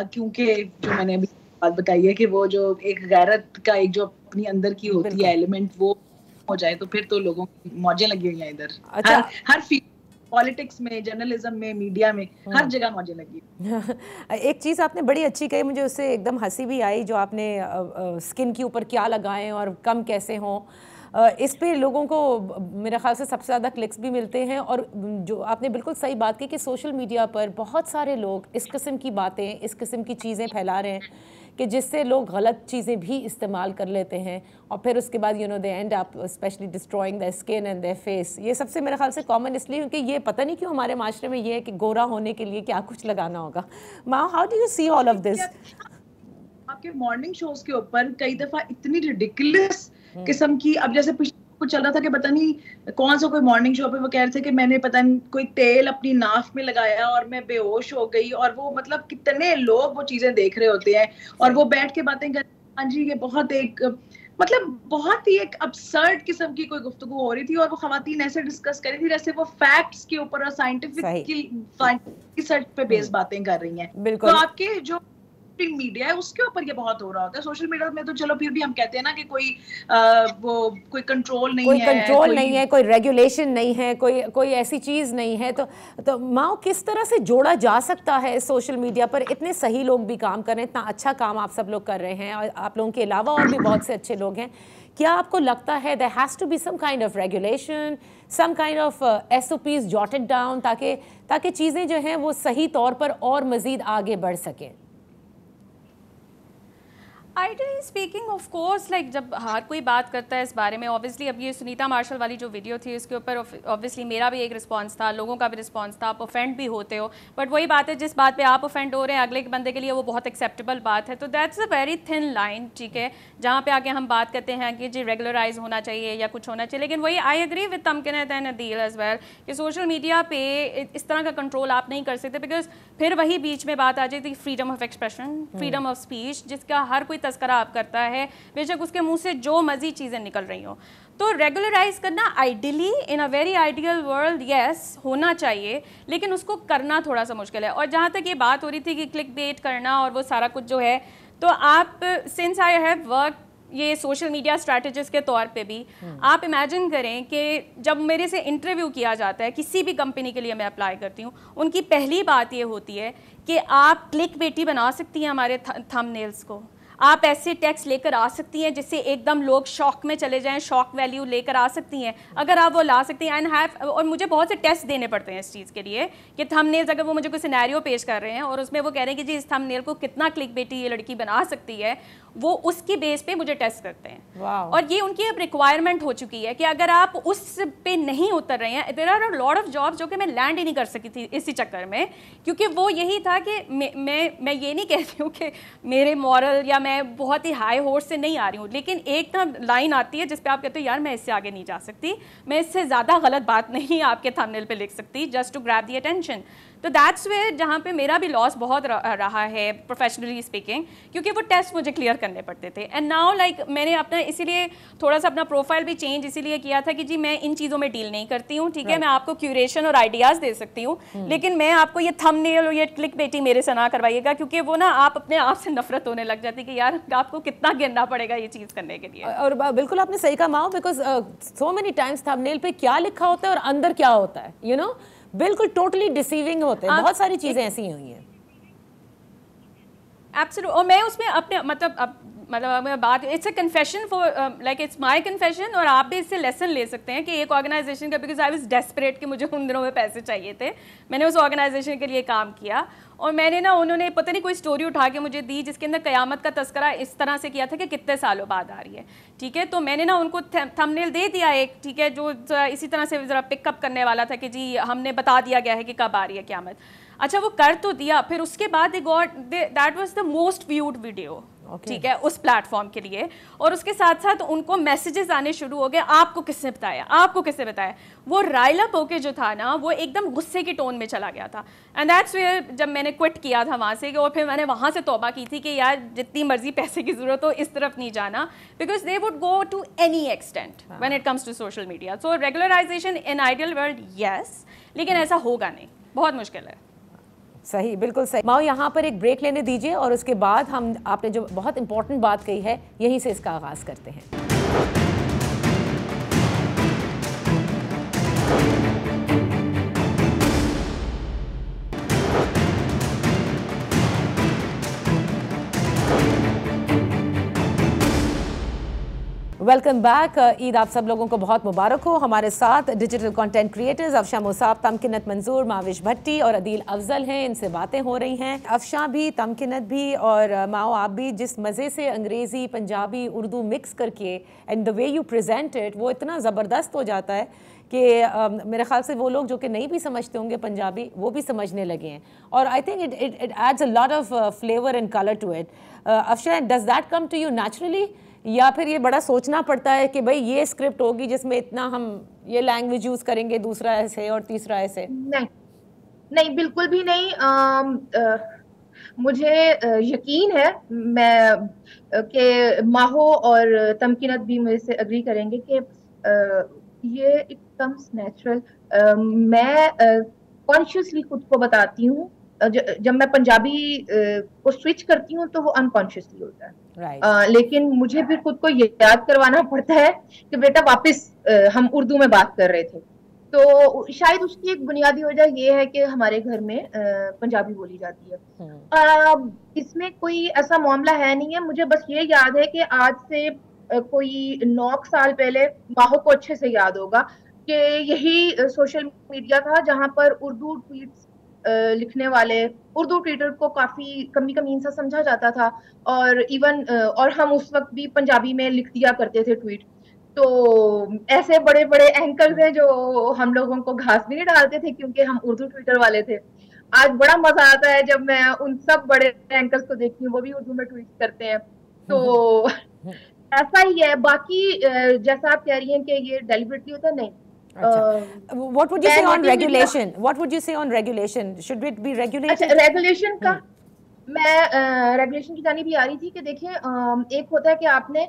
क्योंकि जो मैंने अभी बात बताई है कि वो जो एक गैरत का एक जो अपनी अंदर की होती है एलिमेंट वो हो जाए तो फिर तो लोगों की मौजें लगी हुई हैं इधर। अच्छा, हर फील्ड, पॉलिटिक्स में, जर्नलिज्म में, मीडिया में, हर जगह मौजें लगी। एक चीज़ आपने बड़ी अच्छी कही, मुझे उससे एकदम हंसी भी आई, जो आपने स्किन के ऊपर क्या लगाएं और कम कैसे हों, इस पे लोगों को मेरे ख्याल से सबसे ज़्यादा क्लिक्स भी मिलते हैं। और जो आपने बिल्कुल सही बात की कि सोशल मीडिया पर बहुत सारे लोग इस किस्म की बातें, इस किस्म की चीज़ें फैला रहे हैं कि जिससे लोग गलत चीज़ें भी इस्तेमाल कर लेते हैं और फिर उसके बाद they end up especially destroying the skin and the face. ये सबसे मेरे ख्याल से कॉमन इसलिए क्योंकि ये पता नहीं क्यों हमारे माशरे में ये है कि गोरा होने के लिए क्या कुछ लगाना होगा। माँ, how do you see all of this? आपके मॉर्निंग शोज के ऊपर कई दफा इतनी रिडिकुलस किस्म की, अब जैसे कुछ चल रहा था कि पता नहीं कौन सा कोई मॉर्निंग शो पे वो कह रहे थे कि मैंने पता नहीं कोई तेल अपनी नाक में लगाया और मैं बेहोश हो गई, और वो मतलब कितने लोग वो चीजें देख रहे होते हैं और वो बैठ के बातें कर, हाँ जी ये बहुत एक मतलब बहुत ही एक absurd किस्म की कोई गुफ्तगू हो रही थी और वो खवातीन ऐसे डिस्कस कर रही थी जैसे वो फैक्ट्स के ऊपर और साइंटिफिक रिसर्च पे बेस बातें कर रही हैं। तो आपके जो मीडिया है उसके ऊपर ये बहुत हो रहा होता है। सोशल मीडिया में तो चलो फिर भी हम कहते हैं ना कि कोई कंट्रोल नहीं है, कोई रेगुलेशन नहीं है, कोई ऐसी चीज नहीं है। तो माओ किस तरह से जोड़ा जा सकता है सोशल मीडिया पर? इतने सही लोग भी काम कर रहे हैं, इतना अच्छा काम आप सब लोग कर रहे हैं और आप लोगों के अलावा और भी बहुत से अच्छे लोग हैं। क्या आपको लगता है there has to be some kind of regulation, some kind of SOPs jotted down ताकि चीज़ें जो हैं वो सही तौर पर और मज़ीद आगे बढ़ सकें? Ideally speaking of course, like जब हर कोई बात करता है इस बारे में, ऑब्वियसली अब ये सुनीता मार्शल वाली जो वीडियो थी उसके ऊपर ऑब्वियसली मेरा भी एक रिस्पांस था, लोगों का भी रिस्पांस था, आप ऑफेंड भी होते हो, बट वही बात है जिस बात पे आप ऑफेंड हो रहे हैं अगले बंदे के लिए वो बहुत एक्सेप्टेबल बात है। तो that's a very thin line, ठीक है, जहाँ पे आके हम बात करते हैं कि जी रेगुलराइज होना चाहिए या कुछ होना चाहिए। लेकिन वही I agree with Tamkeen and Adeel as well कि सोशल मीडिया पे इस तरह का कंट्रोल आप नहीं कर सकते, बिकॉज फिर वही बीच में बात आ जाती freedom of expression, freedom of speech, जिसका हर कोई तस्करा आप करता है, बेशक उसके मुंह से जो मर्जी चीजें निकल रही हो। तो रेगुलराइज करना ideally in a very ideal world yes होना चाहिए, लेकिन उसको करना थोड़ा सा मुश्किल है। और जहाँ तक ये बात हो रही थी कि क्लिक बेट करना और वो सारा कुछ जो है, तो आप सिंस आई हैव वर्क ये सोशल मीडिया स्ट्रैटेजिस्ट के तौर पे भी आप इमेजिन करें कि जब मेरे से इंटरव्यू किया जाता है, किसी भी कंपनी के लिए मैं अप्लाई करती हूँ, उनकी पहली बात ये होती है कि आप क्लिक बेटी बना सकती हैं हमारे थंबनेल्स को, आप ऐसे टेक्स्ट लेकर आ सकती हैं जिससे एकदम लोग शॉक में चले जाएं, शॉक वैल्यू लेकर आ सकती हैं, अगर आप वो ला सकती हैं एंड हैव। और मुझे बहुत से टेस्ट देने पड़ते हैं इस चीज़ के लिए कि थंबनेल्स, अगर वो मुझे कोई सिनेरियो पेश कर रहे हैं और उसमें वो कह रहे हैं कि जी इस थंबनेल को कितना क्लिक बेटी ये लड़की बना सकती है, वो उसकी बेस पे मुझे टेस्ट करते हैं। और ये उनकी अब रिक्वायरमेंट हो चुकी है कि अगर आप उस पे नहीं उतर रहे हैं, there are a lot of jobs जो कि मैं लैंड ही नहीं कर सकी थी इसी चक्कर में, क्योंकि वो यही था कि मैं ये नहीं कहती हूँ कि मेरे मॉरल या मैं मैं बहुत ही हाई हॉर्स से नहीं आ रही हूँ, लेकिन एक ना लाइन आती है जिस पे आप कहते हो यार मैं इससे आगे नहीं जा सकती, मैं इससे ज़्यादा गलत बात नहीं आपके थंबनेल पे लिख सकती just to grab the attention. तो दैट्स वेयर जहाँ पे मेरा भी लॉस बहुत रहा है प्रोफेशनली स्पीकिंग, क्योंकि वो टेस्ट मुझे क्लियर करने पड़ते थे। एंड नाउ लाइक मैंने अपना इसीलिए थोड़ा सा अपना प्रोफाइल भी चेंज इसीलिए किया था कि जी मैं इन चीज़ों में डील नहीं करती हूँ, ठीक है, मैं आपको क्यूरेशन और आइडियाज़ दे सकती हूँ, लेकिन मैं आपको ये थंबनेल और ये क्लिक बेटी मेरे से ना करवाइएगा, क्योंकि वो ना आप अपने आप से नफरत होने लग जाती कि यार आपको कितना गिरना पड़ेगा ये चीज़ करने के लिए। और बिल्कुल आपने सही कहा माओ, because so many times thumbnail पे क्या लिखा होता है और अंदर क्या होता है, यू नो, बिल्कुल टोटली डिसीविंग होते हैं। बहुत सारी चीजें ऐसी हुई हैं। एब्सोल्यूट। और मैं उसमें अपने मतलब बात, it's a confession for like it's my confession, और आप भी इससे लेसन ले सकते हैं कि एक ऑर्गेनाइजेशन का, बिकॉज आई वाज डेस्परेट कि मुझे उन दिनों में पैसे चाहिए थे, मैंने उस ऑर्गेनाइजेशन के लिए काम किया, और मैंने ना उन्होंने पता नहीं कोई स्टोरी उठा के मुझे दी जिसके अंदर क़यामत का तस्करा इस तरह से किया था कि कितने सालों बाद आ रही है, ठीक है। तो मैंने ना उनको थंबनेल दे दिया एक, ठीक है, जो इसी तरह से ज़रा पिकअप करने वाला था कि जी हमने बता दिया गया है कि कब आ रही है क़यामत। अच्छा वो कर तो दिया, फिर उसके बाद that was the most viewed video, ठीक है, उस प्लेटफॉर्म के लिए, और उसके साथ साथ उनको मैसेजेस आने शुरू हो गए, आपको किसने बताया, आपको किसने बताया। वो राइला पोके जो था ना वो एकदम गुस्से की टोन में चला गया था। एंड दैट्स वेयर जब मैंने क्विट किया था वहाँ से, और फिर मैंने वहाँ से तौबा की थी कि यार जितनी मर्जी पैसे की जरूरत हो इस तरफ नहीं जाना, because they would go to any extent when it comes to social media. So regularisation in ideal world yes, लेकिन ऐसा होगा नहीं, बहुत मुश्किल है। सही, बिल्कुल सही। माओ यहाँ पर एक ब्रेक लेने दीजिए और उसके बाद हम, आपने जो बहुत इंपॉर्टेंट बात कही है, यहीं से इसका आगाज़ करते हैं। Welcome back. ईद आप सब लोगों को बहुत मुबारक हो। हमारे साथ digital content creators Afsha Musab, Tamkinat मंजूर, माविश भट्टी और अदील अफजल हैं। इनसे बातें हो रही हैं। अफशा भी, तमकिनत भी और माओ आप भी जिस मज़े से अंग्रेज़ी, पंजाबी, उर्दू मिक्स करके and the way you present it, वो इतना ज़बरदस्त हो जाता है कि मेरे ख्याल से वो लोग जो कि नहीं भी समझते होंगे पंजाबी, वो भी समझने लगे हैं। और I think it adds a lot of flavour and colour to it. Afsha, does that come to you naturally, या फिर ये बड़ा सोचना पड़ता है कि भाई ये स्क्रिप्ट होगी जिसमें इतना हम ये लैंग्वेज यूज करेंगे, दूसरा ऐसे और तीसरा ऐसे? नहीं नहीं, बिल्कुल भी नहीं। मुझे यकीन है मैं कि माहो और तमकिनत भी मेरे से एग्री करेंगे कि ये इट कम्स नेचुरल। मैं कॉन्शियसली खुद को बताती हूँ, जब मैं पंजाबी को स्विच करती हूँ तो वो अनकॉन्शियसली होता है। लेकिन मुझे भी खुद को याद करवाना पड़ता है कि बेटा वापस हम उर्दू में बात कर रहे थे। तो शायद उसकी एक बुनियादी वजह ये है कि हमारे घर में पंजाबी बोली जाती है। इसमें कोई ऐसा मामला है नहीं है। मुझे बस ये याद है कि आज से कोई 9 साल पहले, माहो को अच्छे से याद होगा कि यही सोशल मीडिया था जहां पर उर्दू ट्वीट्स लिखने वाले उर्दू ट्विटर को काफी कमी कमीन सा समझा जाता था, और इवन और हम उस वक्त भी पंजाबी में लिख दिया करते थे ट्वीट। तो ऐसे बड़े बड़े एंकर्स हैं जो हम लोगों को घास भी नहीं डालते थे क्योंकि हम उर्दू ट्विटर वाले थे। आज बड़ा मजा आता है जब मैं उन सब बड़े एंकर्स को देखती हूँ, वो भी उर्दू में ट्वीट करते हैं। तो ऐसा ही है। बाकी जैसा आप कह रही हैं कि ये डेलिबरेटली होता है, नहीं। What would you say on regulation? What would you say on regulation? Should it be regulated? अच्छा, रेगुलेशन का मैं रेगुलेशन की जानी भी आ रही थी कि देखें, एक होता है कि आपने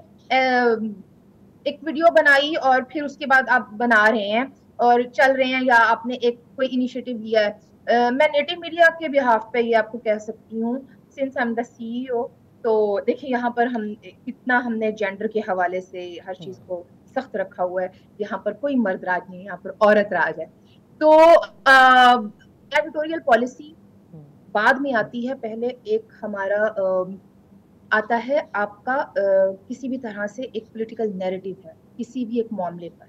एक वीडियो बनाई और फिर उसके बाद आप बना रहे हैं और चल रहे हैं, या आपने एक कोई इनिशिएटिव लिया है। मैं नेटिव मीडिया के बिहाफ पे ये आपको कह सकती हूँ, since I am the CEO। तो देखिए यहाँ पर हम कितना हमने जेंडर के हवाले से हर चीज को सख्त रखा हुआ है। यहाँ पर कोई मर्द राज नहीं है, यहाँ पर औरत राज है। तो एडिटोरियल पॉलिसी बाद में आती है। पहले एक हमारा आता है आपका किसी भी तरह से एक पॉलिटिकल नैरेटिव है किसी भी एक मामले पर,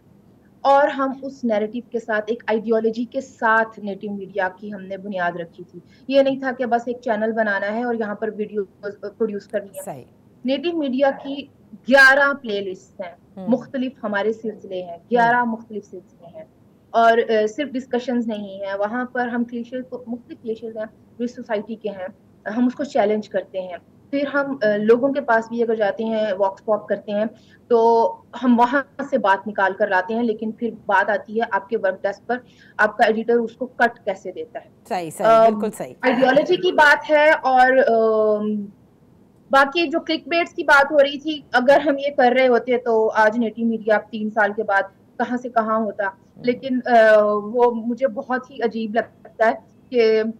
और हम उस नैरेटिव के साथ एक आइडियोलॉजी के साथ नेटिव मीडिया की हमने बुनियाद रखी थी। ये नहीं था कि बस एक चैनल बनाना है और यहाँ पर वीडियो प्रोड्यूस करनी है। नेटिव मीडिया की 11 प्लेलिस्ट हैं, मुख्तलिफ हमारे सिलसिले हैं, 11 मुख्तलिफ सिलसिले हैं, और सिर्फ डिस्कशंस नहीं है। वहाँ पर हम क्लीशेज को, मुख्तलिफ क्लीशेज हैं जो सोसाइटी के हैं, हम उसको चैलेंज करते हैं। फिर हम लोगों के पास भी अगर जाते हैं, वॉक पॉप करते हैं, तो हम वहां से बात निकाल कर लाते हैं, लेकिन फिर बात आती है आपके वर्क डेस्क पर, आपका एडिटर उसको कट कैसे देता है। सही सही, बिल्कुल सही। आइडियोलॉजी की बात है, और बाकी जो क्लिक बेट्स की बात हो रही थी, अगर हम ये कर रहे होते तो आज नेटिव मीडिया 3 साल के बाद कहाँ से कहाँ होता। लेकिन वो मुझे बहुत ही अजीब लगता है कि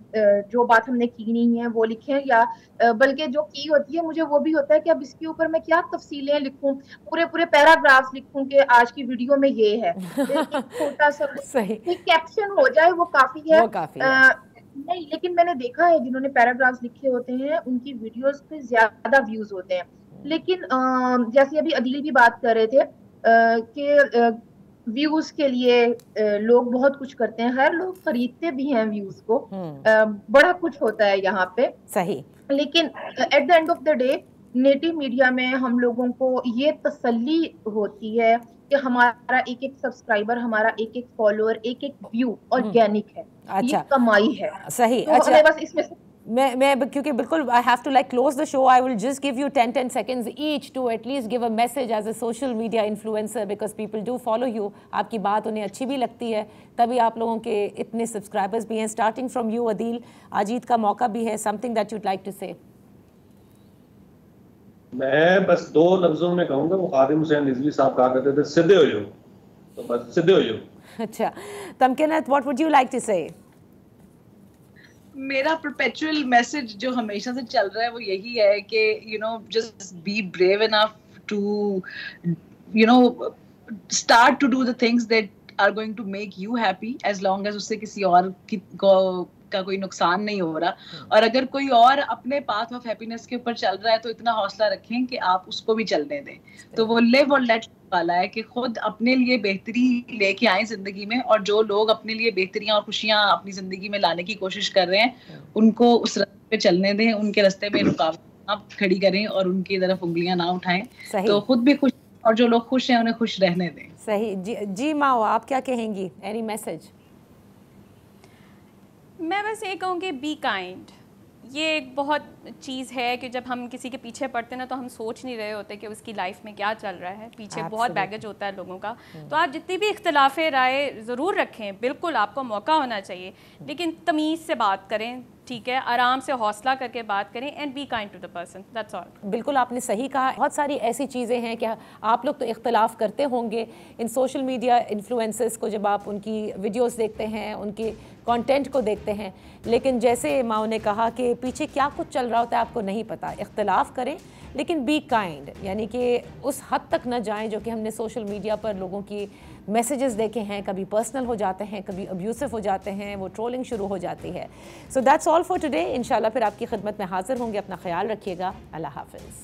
जो बात हमने की नहीं है वो लिखें, या बल्कि जो की होती है मुझे वो भी होता है कि अब इसके ऊपर मैं क्या तफसीलें लिखूं, पूरे पूरे पैराग्राफ्स लिखूं कि आज की वीडियो में ये है। छोटा सा सही कैप्शन हो जाए वो काफी है, वो काफी है। नहीं, लेकिन मैंने देखा है जिन्होंने पैराग्राफ्स लिखे होते हैं उनकी वीडियोस पे ज्यादा व्यूज होते हैं। लेकिन जैसे अभी अदील भी बात कर रहे थे कि व्यूज के लिए लोग बहुत कुछ करते हैं, हर लोग खरीदते भी हैं व्यूज को, बड़ा कुछ होता है यहाँ पे। सही। लेकिन at the end of the day native media में हम लोगों को ये तसल्ली होती है कि हमारा एक एक सब्सक्राइबर, हमारा एक एक फॉलोअर, एक एक व्यू ऑर्गेनिक है। अच्छा, ये कमाई है। सही। तो अच्छा, हमें बस इसमें मैं क्योंकि बिल्कुल I have to like close the show, I will just give you 10 seconds each to at least give a message as a social media influencer because people do follow you। आपकी बात उन्हें अच्छी भी लगती है, तभी आप लोगों के इतने सब्सक्राइबर्स भी हैं। स्टार्टिंग फ्रॉम यू अदील, आज ईद का मौका भी है, something that you'd like to say. मैं बस 2 लफ्जों में कहूंगा, वो खादिम हुसैन रिजवी साहब कहा करते थे, सीधे हो जाओ, तो बस सीधे हो जाओ। अच्छा, Tamkinat, what would you like to say? मेरा परपेचुअल मैसेज जो हमेशा से चल रहा है वो यही है कि you know just be brave enough to you know start to do the things that are going to make you happy, as long as उससे किसी और का कोई नुकसान नहीं हो रहा। और अगर कोई और अपने पाथ ऑफ हैप्पीनेस के ऊपर चल रहा है तो इतना हौसला रखें कि आप उसको भी चलने दें। तो वो लिव और लेट वाला है कि खुद अपने लिए बेहतरी लेके आए जिंदगी में, और जो लोग अपने लिए बेहतरियां और खुशियां अपनी जिंदगी में लाने की कोशिश कर रहे हैं उनको उस रास्ते पे चलने दें, उनके रास्ते में रुकावट आप खड़ी करें और उनकी तरफ उंगलियां ना उठाएं। तो खुद भी खुश और जो लोग खुश हैं उन्हें खुश रहने दें। सही जी माओ, आप क्या कहेंगी? Any message? मैं बस ये कहूँगी बी काइंड। ये एक बहुत चीज़ है कि जब हम किसी के पीछे पड़ते हैं ना तो हम सोच नहीं रहे होते कि उसकी लाइफ में क्या चल रहा है, पीछे बहुत बैगेज होता है लोगों का। तो आप जितनी भी इख्तिलाफ़ राय ज़रूर रखें, बिल्कुल आपको मौका होना चाहिए, लेकिन तमीज़ से बात करें, ठीक है, आराम से हौसला करके बात करें, and be kind to the person, that's all. बिल्कुल आपने सही कहा। बहुत सारी ऐसी चीज़ें हैं कि आप लोग तो इख्तलाफ करते होंगे इन सोशल मीडिया इन्फ्लुएंसर्स को, जब आप उनकी वीडियोस देखते हैं, उनके कंटेंट को देखते हैं, लेकिन जैसे माओ ने कहा कि पीछे क्या कुछ चल रहा होता है आपको नहीं पता। इख्तलाफ करें लेकिन बी काइंड, यानी कि उस हद तक न जाएं जो कि हमने सोशल मीडिया पर लोगों की मैसेजेस देखे हैं, कभी पर्सनल हो जाते हैं, कभी अब्यूसिव हो जाते हैं, वो ट्रोलिंग शुरू हो जाती है। So that's all for today. इंशाल्लाह फिर आपकी खिदमत में हाजिर होंगे। अपना ख्याल रखिएगा। अल्लाह हाफिज़।